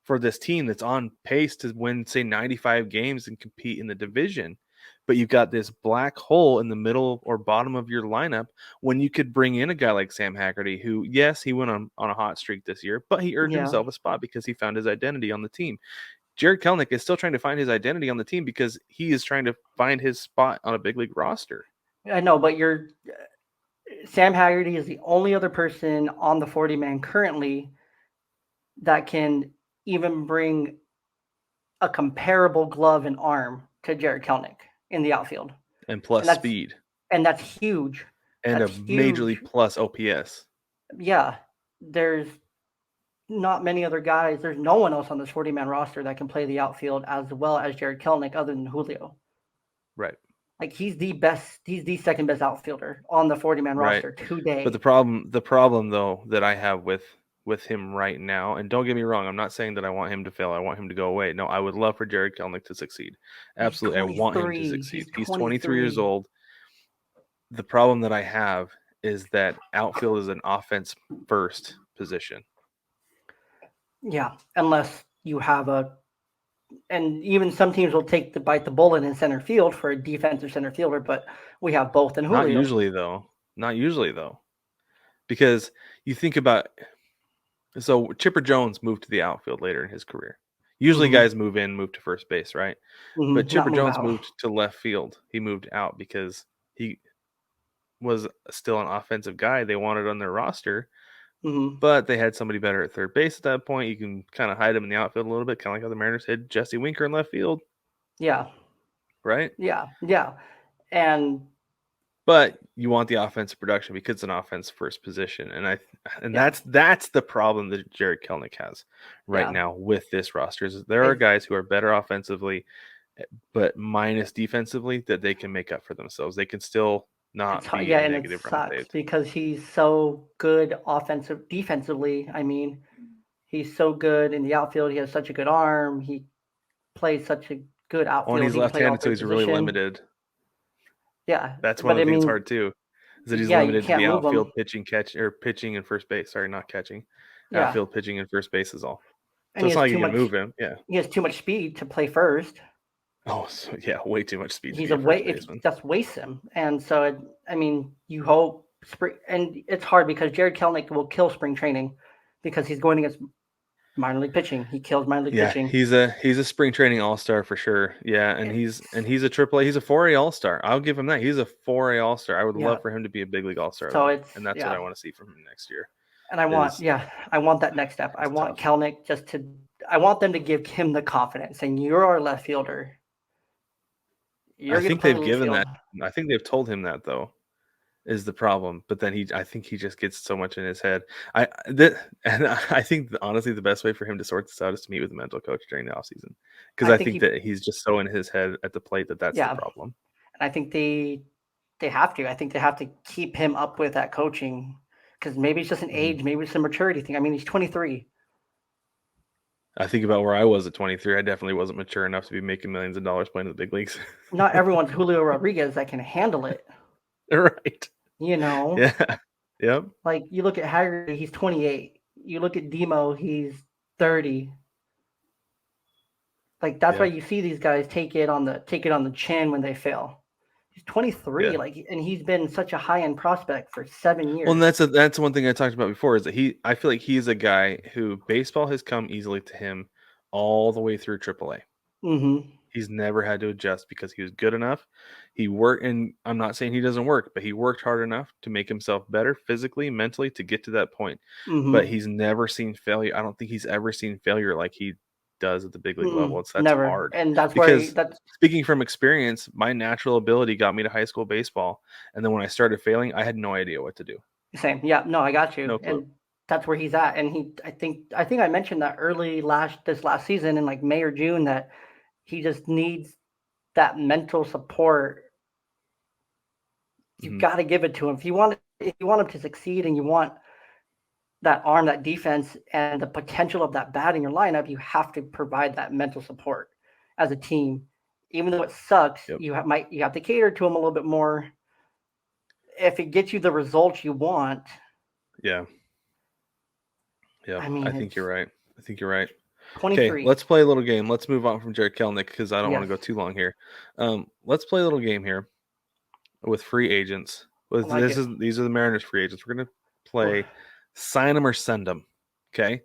for this team that's on pace to win, say, 95 games and compete in the division? But you've got this black hole in the middle or bottom of your lineup when you could bring in a guy like Sam Haggerty, who, yes, he went on a hot streak this year, but he earned himself a spot because he found his identity on the team. Jared Kelnick is still trying to find his identity on the team because he is trying to find his spot on a big league roster. I know, but Sam Haggerty is the only other person on the 40-man currently that can even bring a comparable glove and arm to Jared Kelnick in the outfield. And plus speed. And that's huge. And that's major league plus OPS. Yeah. There's not many other guys. There's no one else on this 40-man roster that can play the outfield as well as Jared Kelnick other than Julio. Right. Like he's the second best outfielder on the 40-man roster today. But the problem though that I have with him right now, and don't get me wrong, I'm not saying that I want him to fail. I want him to go away. No, I would love for Jared Kelnick to succeed. Absolutely. I want him to succeed. He's 23 years old. The problem that I have is that outfield is an offense first position. Yeah, unless you have and even some teams will bite the bullet in center field for a defensive center fielder, but we have both in Julio. Not usually though. Because you think about, so Chipper Jones moved to the outfield later in his career. Usually guys move to first base, right? But Chipper Jones moved to left field. He moved out because he was still an offensive guy they wanted on their roster. But they had somebody better at third base at that point. You can kind of hide him in the outfield a little bit, kind of like how the Mariners had Jesse Winker in left field. Yeah. Right? Yeah. But you want the offensive production because it's an offense first position. And that's the problem that Jared Kelnick has right now with this roster. Is there are guys who are better offensively, but minus defensively that they can make up for themselves. They can still not be a negative run saved. Because he's so good defensively. I mean, he's so good in the outfield. He has such a good arm. He plays such a good outfield. He's left-handed, so he's really limited. Yeah, that's one of the things that's hard too. Is that he's limited to the outfield pitching and first base. Sorry, not catching. Outfield pitching and first base is all. So it's not like you can move him. Yeah. He has too much speed to play first. Oh, so yeah, way too much speed. He's to a be a first way. It baseman. just wastes him. And so, you hope and it's hard because Jared Kelenic will kill spring training because he's going against minor league pitching. He kills minor league Yeah, pitching. he's a spring training all-star for sure. Yeah, and he's a AAA. He's a 4A all-star. I'll give him that. He's a 4A all-star. I would love for him to be a big league all-star So though, and that's what I want to see from him next year. And I want that next step. I want Kelenic I want them to give him the confidence, saying you're our left fielder. I think they've given that. I think they've told him that though, is the problem. But then I think he just gets so much in his head. I think honestly the best way for him to sort this out is to meet with a mental coach during the offseason, because I think that he's just so in his head at the plate that's the problem. And I think they have to. I think they have to keep him up with that coaching, because maybe it's just an age, maybe it's a maturity thing. I mean, he's 23. I think about where I was at 23. I definitely wasn't mature enough to be making millions of dollars playing in the big leagues. Not everyone's Julio Rodriguez that can handle it. Right. Yeah. Yep. Like you look at Haggerty, he's 28. You look at Demo, he's 30. Like that's why you see these guys take it on the chin when they fail. He's 23, and he's been such a high-end prospect for 7 years. Well, and that's one thing I talked about before, is that I feel like he's a guy who baseball has come easily to him all the way through AAA. Mm-hmm. He's never had to adjust because he was good enough. He worked, and I'm not saying he doesn't work, but he worked hard enough to make himself better physically, mentally, to get to that point. Mm-hmm. But he's never seen failure. I don't think he's ever seen failure like he does at the big league level. That's never. Hard. And that's because that's speaking from experience, my natural ability got me to high school baseball, and then when I started failing, I had no idea what to do. Same. Yeah, no, I got you. No clue. And that's where he's at. And I think I mentioned that this last season in like May or June, that he just needs that mental support. You got to give it to him if you want him to succeed, and you want that arm, that defense, and the potential of that bat in your lineup. You have to provide that mental support as a team, even though it sucks. You have to cater to him a little bit more if it gets you the results you want. Yeah. I think you're right. 23. Okay, let's play a little game. Let's move on from Jared Kelenic because I don't want to go too long here. Let's play a little game here with free agents. These are the Mariners free agents. We're gonna play sign them or send them. Okay.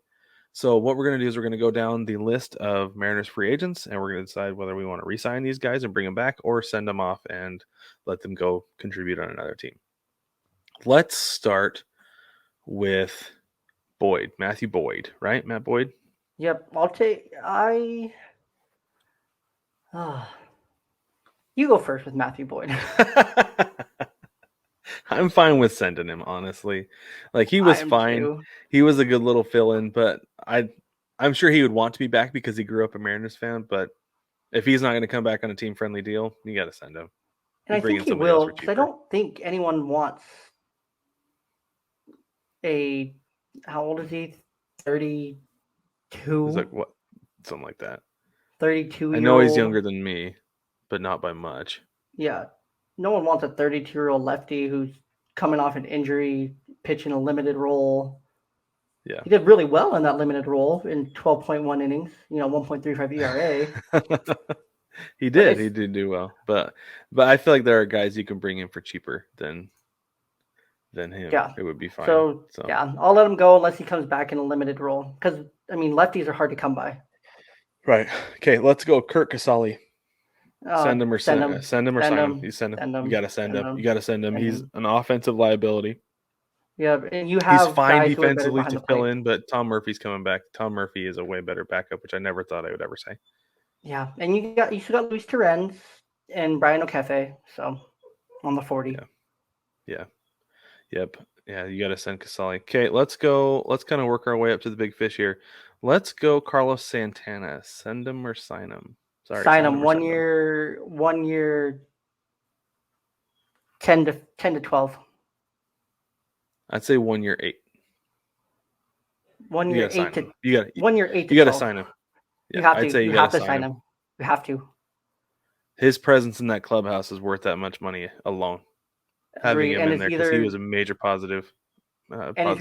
So what we're gonna do is we're gonna go down the list of Mariners free agents, and we're gonna decide whether we want to re-sign these guys and bring them back, or send them off and let them go contribute on another team. Let's start with Boyd, Matthew Boyd, right? Matt Boyd. Yep, you go first with Matthew Boyd. I'm fine with sending him, honestly. Like, he was fine. Too. He was a good little fill-in, but I'm sure he would want to be back because he grew up a Mariners fan. But if he's not going to come back on a team-friendly deal, you got to send him. And I think he will, because I don't think anyone wants how old is he? 32? He's like, what? Something like that. 32. I know he's younger than me, but not by much. Yeah. No one wants a 32-year-old lefty who's coming off an injury, pitching a limited role. Yeah. He did really well in that limited role in 12.1 innings, 1.35 ERA. He did do well. But I feel like there are guys you can bring in for cheaper than him. Yeah. It would be fine. So, yeah, I'll let him go unless he comes back in a limited role. Because, lefties are hard to come by. Right. Okay, let's go Kurt Casale. Send him or sign him. You send him. You got to send him. You got to send him. He's an offensive liability. Yeah, and you have he's fine defensively to fill in, but Tom Murphy's coming back. Tom Murphy is a way better backup, which I never thought I would ever say. Yeah, and you still got Luis Torrens and Brian O'Keefe, so on the 40. Yeah. Yep. Yeah, you got to send Casale. Okay, let's go. Let's kind of work our way up to the big fish here. Let's go Carlos Santana. Send him or sign him. Sorry, sign him 1 year, 10 to 12. I'd say 1 year 8. 1 year 8 to you got 1 year 8 to you got to sign him. Yeah, you have to sign him. You have to. His presence in that clubhouse is worth that much money alone. Having him in there, because he was a major positive. And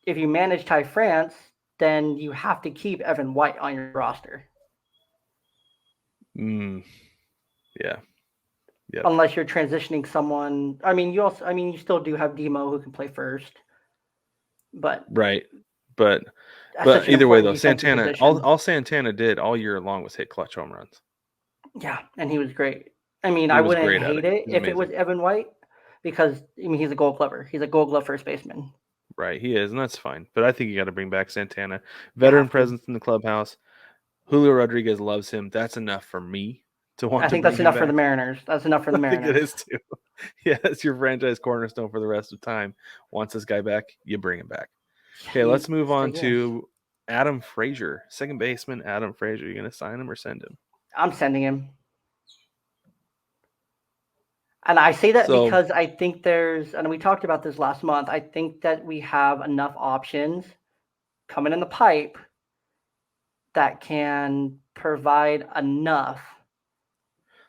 if you manage Ty France, then you have to keep Evan White on your roster. Yeah. Yep. Unless you're transitioning someone. I mean, you still do have Demo who can play first, but right. But that's such an either way important though, defensive Santana, position. all Santana did all year long was hit clutch home runs. Yeah, and he was great. I mean, He I was wouldn't great at hate it. it He was if it was amazing. Evan White because he's a Gold Glover. He's a Gold Glove first baseman. Right, he is, and that's fine. But I think you got to bring back Santana. Veteran presence in the clubhouse. Julio Rodriguez loves him. That's enough for me to want I to think bring that's him enough back. for the Mariners. That's enough for the I think it Mariners. is too. Yeah, it's your franchise cornerstone for the rest of time. Wants this guy back, you bring him back. Okay, let's move on to Adam Frazier, second baseman. Adam Frazier, you gonna sign him or send him? I'm sending him. And I say that because I think and we talked about this last month, I think that we have enough options coming in the pipe that can provide enough.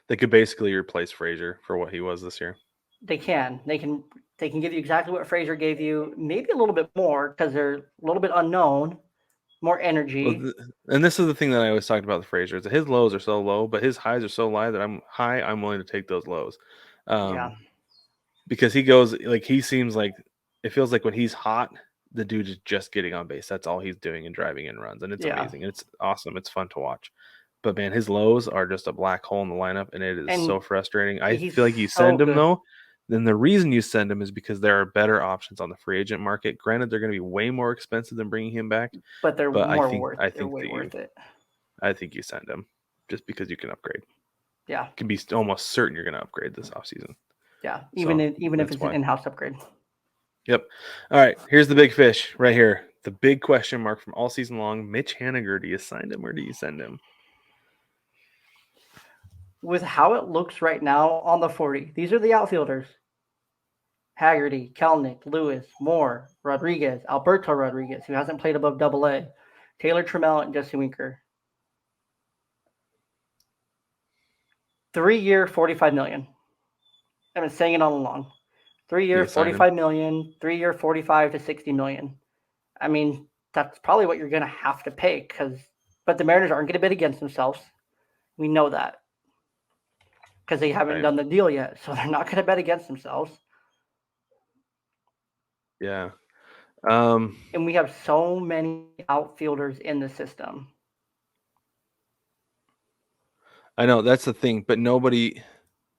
They could basically replace Frazier for what he was this year. They can give you exactly what Frazier gave you, maybe a little bit more because they're a little bit unknown, more energy. Well, and this is the thing that I always talked about the Frazier is that his lows are so low, but his highs are so high that I'm willing to take those lows. Yeah. Because he seems like it feels like when he's hot, the dude is just getting on base. That's all he's doing and driving in runs, and it's amazing. It's awesome. It's fun to watch. But man, his lows are just a black hole in the lineup, and it is so frustrating. I feel like you send him though. Then the reason you send him is because there are better options on the free agent market. Granted, they're going to be way more expensive than bringing him back, but they're worth it. I think you send him just because you can upgrade. Yeah, you can be almost certain you're going to upgrade this offseason. Yeah, even if it's an in-house upgrade. Yep. All right, here's the big fish right here. The big question mark from all season long. Mitch Haniger, do you sign him or do you send him? With how it looks right now on the 40, these are the outfielders. Haggerty, Kelnick, Lewis, Moore, Rodriguez, Alberto Rodriguez, who hasn't played above AA, Taylor Trammell, and Jesse Winker. 3-year, $45 million. I've been saying it all along. 3-year, $45 million. 3-year, $45 to $60 million. I mean, that's probably what you're going to have to pay but the Mariners aren't going to bid against themselves. We know that because they haven't done the deal yet, so they're not going to bet against themselves. Yeah. And we have so many outfielders in the system. I know that's the thing, but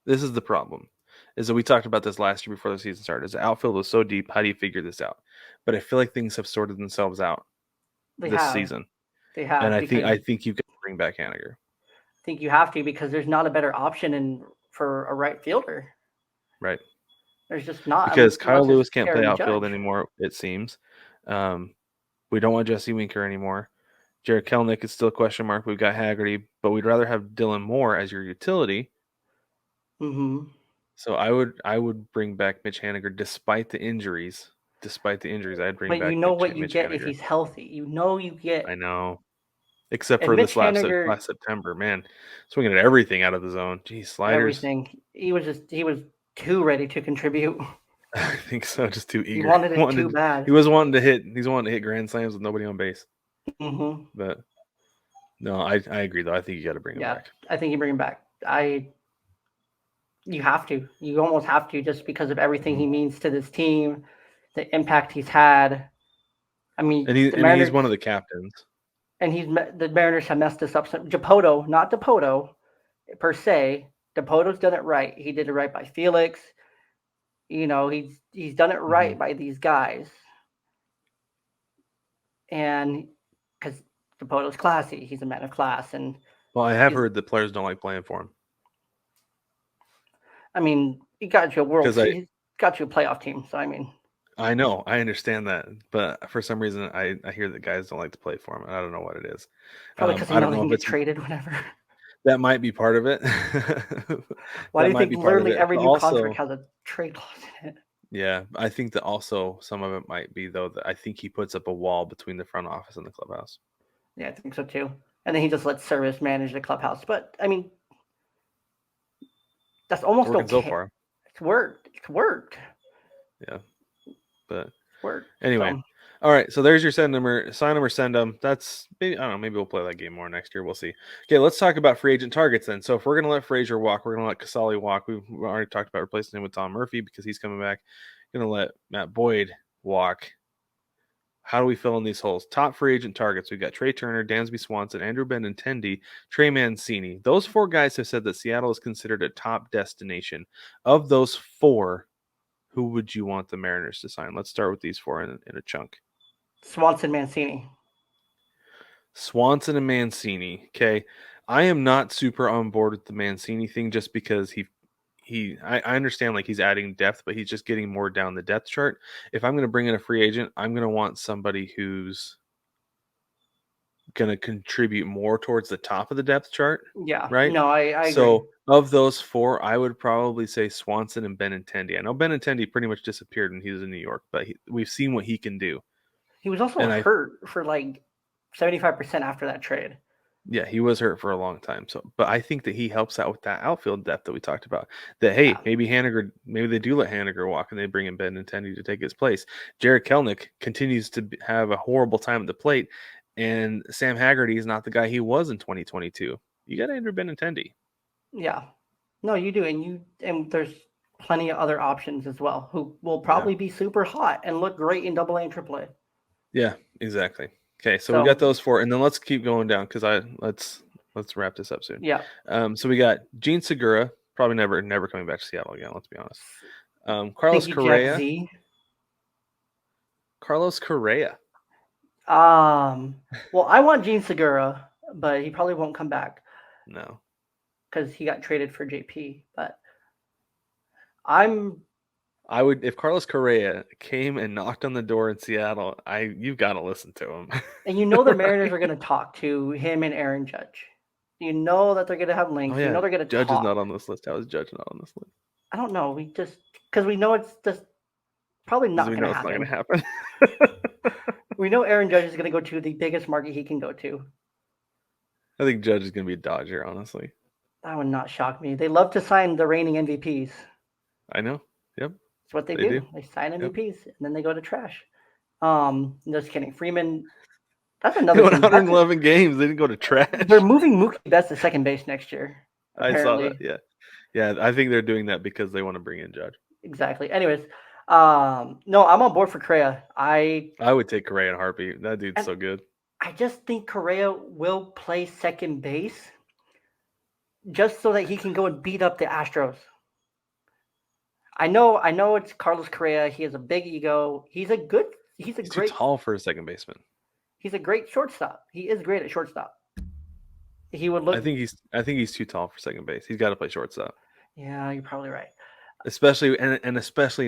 this is the problem. Is that we talked about this last year before the season started. Is the outfield was so deep, how do you figure this out? But I feel like things have sorted themselves out this season. They have. And I think you can bring back Haniger. I think you have to because there's not a better option for a right fielder. Right. There's just not. Because Kyle Lewis can't play outfield anymore, it seems. We don't want Jesse Winker anymore. Jared Kelnick is still a question mark. We've got Haggerty, but we'd rather have Dylan Moore as your utility. Mm-hmm. So I would bring back Mitch Haniger despite the injuries. I'd bring back. But you know what you get if he's healthy. You know you get. I know. Except for this last September, man, swinging at everything out of the zone. Geez, sliders. Everything. He was too ready to contribute. I think so. Just too eager. He wanted it too bad. He was wanting to hit. He's wanting to hit grand slams with nobody on base. Mm-hmm. But no, I agree though. I think you got to bring him back. I think you bring him back. You have to. You almost have to just because of everything he means to this team, the impact he's had. I mean, and he's one of the captains. And the Mariners have messed this up. Dipoto, not Dipoto per se. Dipoto's done it right. He did it right by Felix. He's done it right by these guys. And because Dipoto's classy, he's a man of class. And well, I have heard that players don't like playing for him. I mean, he got you he's got you a playoff team. So I mean. I know, I understand that, but for some reason, I hear that guys don't like to play for him, and I don't know what it is. Probably because I don't know if it's traded whenever. That might be part of it. Why do you think literally every new contract has a trade clause in it? Yeah, I think that also some of it might be though that I think he puts up a wall between the front office and the clubhouse. Yeah, I think so too. And then he just lets Service manage the clubhouse. But I mean, that's almost okay. So far. It's worked. Yeah. But work. anyway, All right, so there's your sign them or send them. That's maybe, I don't know. Maybe we'll play that game more next year. We'll see. Okay, let's talk about free agent targets then. So if we're gonna let Frazier walk, we're gonna let Casali walk. We've already talked about replacing him with Tom Murphy because he's coming back. Gonna let Matt Boyd walk. How do we fill in these holes? Top free agent targets. We've got Trey Turner, Dansby Swanson, Andrew Benintendi, Trey Mancini. Those 4 guys have said that Seattle is considered a top destination. Of those 4, who would you want the Mariners to sign? Let's start with these 4 in a chunk. Swanson, Mancini. Swanson and Mancini. Okay. I am not super on board with the Mancini thing just because I understand like he's adding depth, but he's just getting more down the depth chart. If I'm going to bring in a free agent, I'm going to want somebody who's going to contribute more towards the top of the depth chart. Yeah. Right. No, I So agree. of those 4, I would probably say Swanson and Benintendi. I know Benintendi pretty much disappeared when he was in New York, but we've seen what he can do. He was also And hurt for like 75% after that trade. Yeah, he was hurt for a long time. So, but I think that he helps out with that outfield depth that we talked about. That hey, maybe they do let Haniger walk and they bring in Benintendi to take his place. Jared Kelnick continues to have a horrible time at the plate, and Sam Haggerty is not the guy he was in 2022. You got Andrew Benintendi. Yeah, no, you do, and there's plenty of other options as well who will probably be super hot and look great in AA and AAA. Yeah, exactly. Okay, so we got those 4, and then let's keep going down because let's wrap this up soon. Yeah. So we got Gene Segura, probably never coming back to Seattle again. Let's be honest. Carlos Correa. Carlos Correa. Well, I want Gene Segura, but he probably won't come back. No, because he got traded for JP. But I would, if Carlos Correa came and knocked on the door in Seattle, you've got to listen to him. And you know the Mariners are going to talk to him and Aaron Judge. You know that they're going to have links. You know they're going to Judge talk. is not on this list. How is Judge not on this list? I don't know. Because we know it's just probably not going to happen. It's not going to happen. We know Aaron Judge is going to go to the biggest market he can go to. I think Judge is going to be a Dodger, honestly. That would not shock me. They love to sign the reigning MVPs. I know. Yep. That's what they do. They sign MVPs and then they go to trash. Just kidding. Freeman. That's another. They won 111 games. They didn't go to trash. They're moving Mookie Betts to second base next year. Apparently. I saw that. Yeah. I think they're doing that because they want to bring in Judge. Exactly. Anyways, no, I'm on board for Correa. I would take Correa in a heartbeat. That dude's so good. I just think Correa will play second base just so that he can go and beat up the Astros. I know it's Carlos Correa. He has a big ego. He's too tall for a second baseman. He's a great shortstop. He is great at shortstop. He would look. I think he's too tall for second base. He's got to play shortstop. Yeah, you're probably right. Especially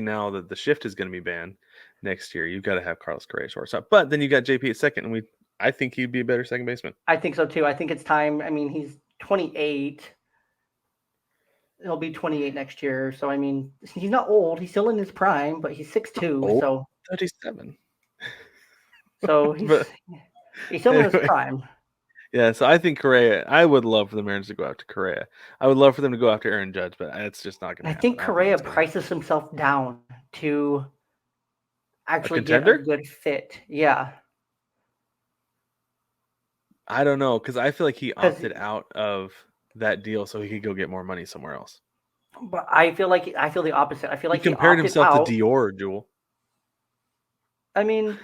now that the shift is going to be banned next year, you've got to have Carlos Correa shortstop. But then you got JP at second, and I think he'd be a better second baseman. I think so too. I think it's time. I mean, he's 28. He'll be 28 next year. So I mean, he's not old. He's still in his prime, but he's 6'2". So 37. So he's still in his prime. Yeah, so I think Correa. I would love for the Mariners to go after Correa. I would love for them to go after Aaron Judge, but it's just not going to happen. I think Correa prices himself down to actually get a good fit. Yeah. I don't know, because I feel like he opted out of that deal so he could go get more money somewhere else. But I feel the opposite. I feel like he compared himself to Dior, Jewell. I mean,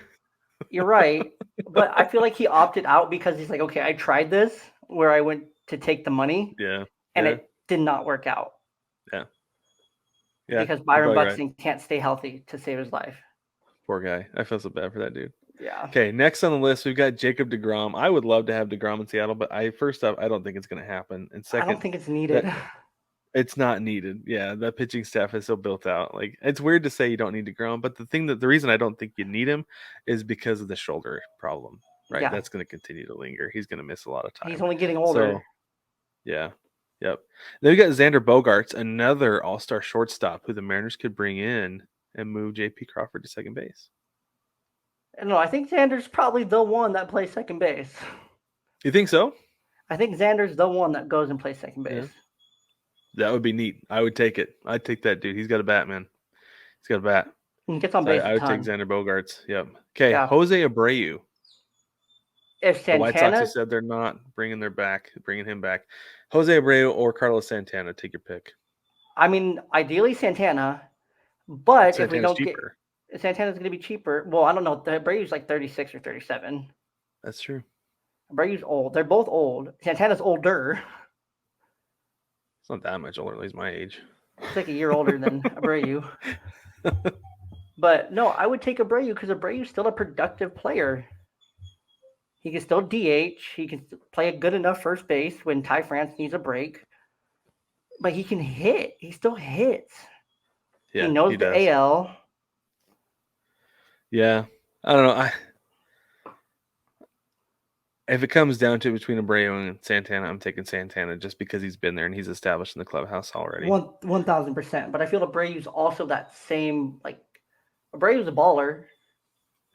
you're right, but I feel like he opted out because he's like, okay, I tried this where I went to take the money, and it did not work out. Yeah. Because Byron Buxton can't stay healthy to save his life. Poor guy. I feel so bad for that dude. Yeah. Okay, next on the list, we've got Jacob deGrom. I would love to have deGrom in Seattle, but first off, I don't think it's going to happen. And second, I don't think it's needed. It's not needed. Yeah, the pitching staff is so built out. Like, it's weird to say you don't need deGrom, but the reason I don't think you need him is because of the shoulder problem, right? Yeah. That's going to continue to linger. He's going to miss a lot of time. He's only getting older. So, yeah. Yep. Then we got Xander Bogaerts, another all-star shortstop who the Mariners could bring in and move J.P. Crawford to second base. No, I think Xander's probably the one that plays second base. You think so? I think Xander's the one that goes and plays second base. Yeah. That would be neat. I would take it. I'd take that dude. He's got a bat, man. He's got a bat. He gets on So base I a would take ton. Xander Bogaerts. Yep. Okay, Yeah. Jose Abreu. If The White Sox Santana, have said they're not bringing him back. Jose Abreu or Carlos Santana. Take your pick. I mean, ideally Santana, but if we Santana's don't cheaper. get Santana's going to be cheaper. Well, I don't know. The Abreu's like 36 or 37. That's true. Abreu's old. They're both old. Santana's older. It's not that much older. He's my age. He's like a year older than Abreu. But no, I would take Abreu because Abreu's still a productive player. He can still DH. He can play a good enough first base when Ty France needs a break. But he can hit. He still hits. Yeah, he knows he the does. AL. Yeah, I don't know. If it comes down to between Abreu and Santana, I'm taking Santana just because he's been there and he's established in the clubhouse already. 1,000%. But I feel Abreu's also that same, like, Abreu's a baller.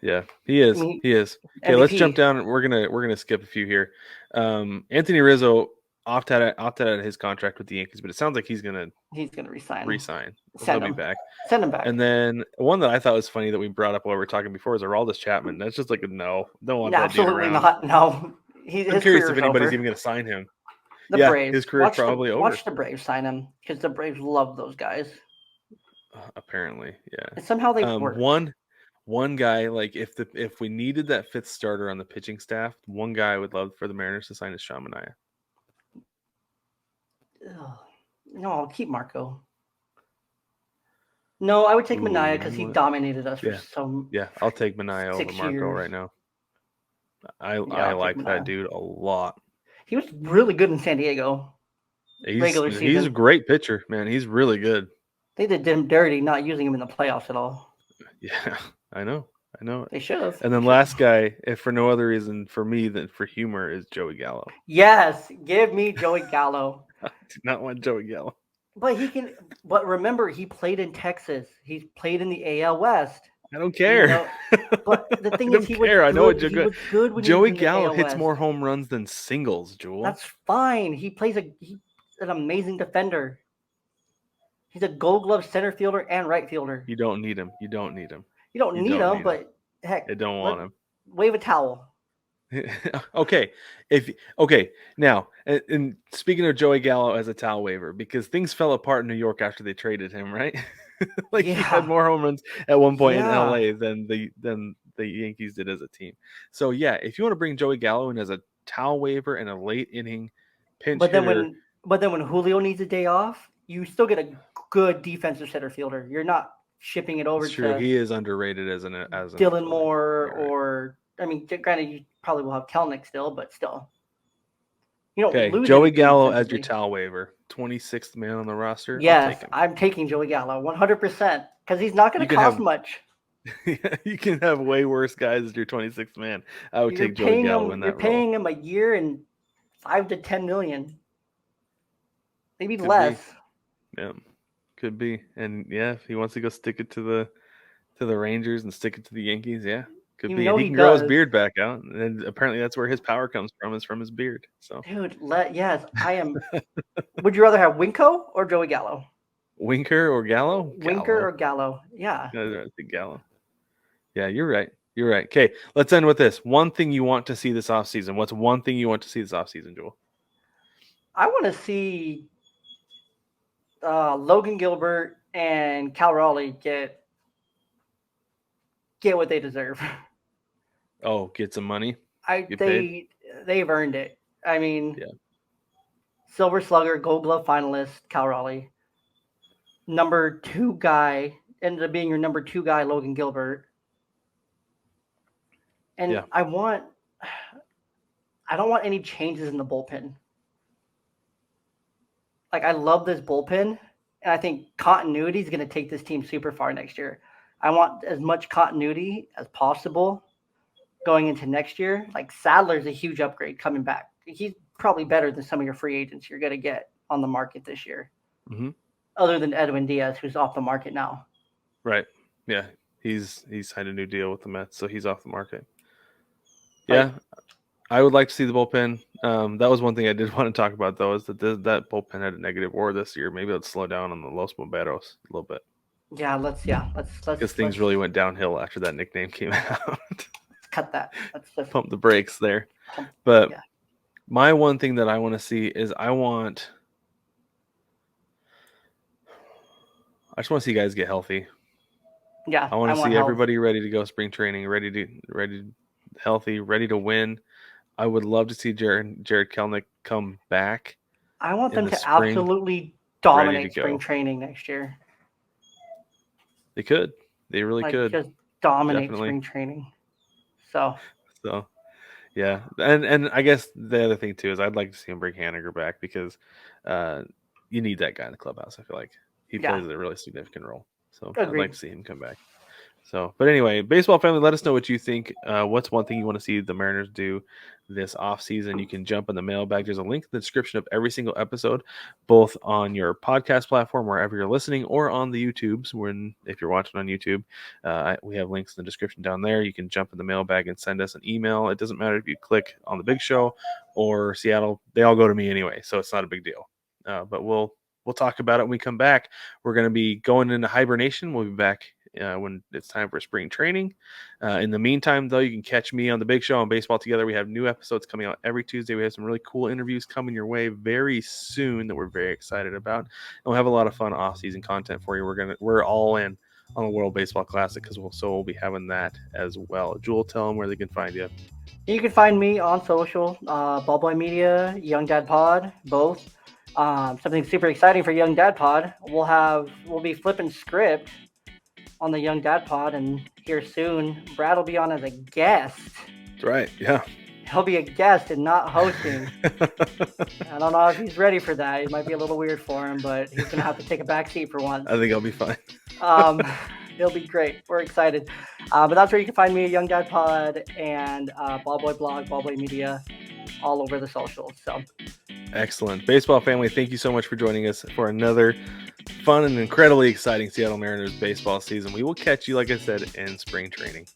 Yeah, he is. I mean, he is. Okay, MVP. let's jump down. We're gonna skip a few here. Anthony Rizzo opted out of his contract with the Yankees, but it sounds like he's gonna resign. He'll be back. Send him back. And then one that I thought was funny that we brought up while we were talking before is Aroldis Chapman. That's just like a no. Don't want that dude Absolutely around. not. No. I'm curious if anybody's even going to sign him. The Braves. His career's probably over. Watch the Braves sign him because the Braves love those guys. Apparently, yeah. And somehow they work. One guy, like if we needed that fifth starter on the pitching staff, one guy I would love for the Mariners to sign is Sean Manaea. No, I'll keep Marco. No, I would take Manaea because he dominated us for some. Yeah, I'll take Manaea over Marco right now. I like that dude a lot. He was really good in San Diego. Regular season. He's a great pitcher, man. He's really good. They did him dirty not using him in the playoffs at all. Yeah, I know. They should have. And then last guy, if for no other reason for me than for humor, is Joey Gallo. Yes, give me Joey Gallo. I do not want Joey Gallo. But he can. But remember, he played in Texas. He's played in the AL West. I don't care. You know? But the thing is, he was good. I know what you're good. When Joey Gallo hits more home runs than singles, Jewell. That's fine. He's an amazing defender. He's a Gold Glove center fielder and right fielder. You don't need him. You don't need him. But heck, I don't want him. Wave a towel. Okay. Now, and speaking of Joey Gallo as a towel waiver, because things fell apart in New York after they traded him, right? He had more home runs at one point in LA than the Yankees did as a team. So yeah, if you want to bring Joey Gallo in as a towel waiver and a late inning pinch hitter, but then when Julio needs a day off, you still get a good defensive center fielder. You're not shipping it over to. He is underrated as Dylan Moore or I mean, granted, you probably will have Kelnick still, but still. You don't lose Joey Gallo as your towel waiver, 26th man on the roster. Yes, I'm taking Joey Gallo 100% because he's not going to cost much. You can have way worse guys as your 26th man. I would take Joey Gallo in that role. You're paying him a year and $5 to $10 million, maybe less. Yeah, could be. And yeah, if he wants to go stick it to the Rangers and stick it to the Yankees, yeah. Could be. And he can grow his beard back out, and apparently that's where his power comes from, is from his beard. So, dude, yes, I am. Would you rather have Winko or Joey Gallo? Winker or Gallo? Winker or Gallo? Yeah. I think Gallo. Yeah, you're right. You're right. Okay, let's end with this. One thing you want to see this offseason. What's one thing you want to see this offseason, Jewell? I want to see Logan Gilbert and Cal Raleigh get what they deserve. Oh, get some money? They've earned it. I mean, Silver Slugger, Gold Glove finalist, Cal Raleigh. Number 2 guy, ended up being your number 2 guy, Logan Gilbert. And I don't want any changes in the bullpen. Like, I love this bullpen, and I think continuity is going to take this team super far next year. I want as much continuity as possible going into next year. Like, Sadler's a huge upgrade coming back. He's probably better than some of your free agents you're going to get on the market this year. Mm-hmm. Other than Edwin Diaz, who's off the market now. Right. Yeah. He's signed a new deal with the Mets, so he's off the market. Yeah. I would like to see the bullpen. That was one thing I did want to talk about, though, is that that bullpen had a negative WAR this year. Maybe let's slow down on the Los Bomberos a little bit. Yeah, let's because things really went downhill after that nickname came out. cut that. Let's just Pump the brakes there. pump. But Yeah. my one thing that I want to see is I just want to see guys get healthy. Yeah, I want to see health. everybody ready to go spring training, healthy, ready to win. I would love to see Jared Kelnick come back. I want in them the to spring, absolutely ready to dominate spring go. training next year. They could. They really could. Just dominate Definitely. spring training. So yeah. And I guess the other thing too is I'd like to see him bring Haniger back because you need that guy in the clubhouse. I feel like he plays a really significant role. So Agreed. I'd like to see him come back. So, but anyway, baseball family, let us know what you think. What's one thing you want to see the Mariners do this offseason? You can jump in the mailbag. There's a link in the description of every single episode, both on your podcast platform, wherever you're listening, or on the YouTubes. If you're watching on YouTube, we have links in the description down there. You can jump in the mailbag and send us an email. It doesn't matter if you click on the Big Show or Seattle. They all go to me anyway, so it's not a big deal. But we'll talk about it when we come back. We're going to be going into hibernation. We'll be back when it's time for spring training. In the meantime, though, you can catch me on the Big Show on Baseball Together. We have new episodes coming out every Tuesday. We have some really cool interviews coming your way very soon that we're very excited about. And we'll have a lot of fun off-season content for you. We're all in on the World Baseball Classic because we'll be having that as well. Jewel, tell them where they can find you. You can find me on social, Ballboy Media, Young Dad Pod, both. Something super exciting for Young Dad Pod. We'll be flipping script on the Young Dad Pod, and here soon, Brad will be on as a guest. That's right. Yeah. He'll be a guest and not hosting. I don't know if he's ready for that. It might be a little weird for him, but he's gonna have to take a back seat for once. I think I'll be fine. It'll be great. We're excited. But that's where you can find me, Young Dad Pod, and Ballboy Blog, Ballboy Media, all over the socials. So excellent. Baseball family, thank you so much for joining us for another fun and incredibly exciting Seattle Mariners baseball season. We will catch you, like I said, in spring training.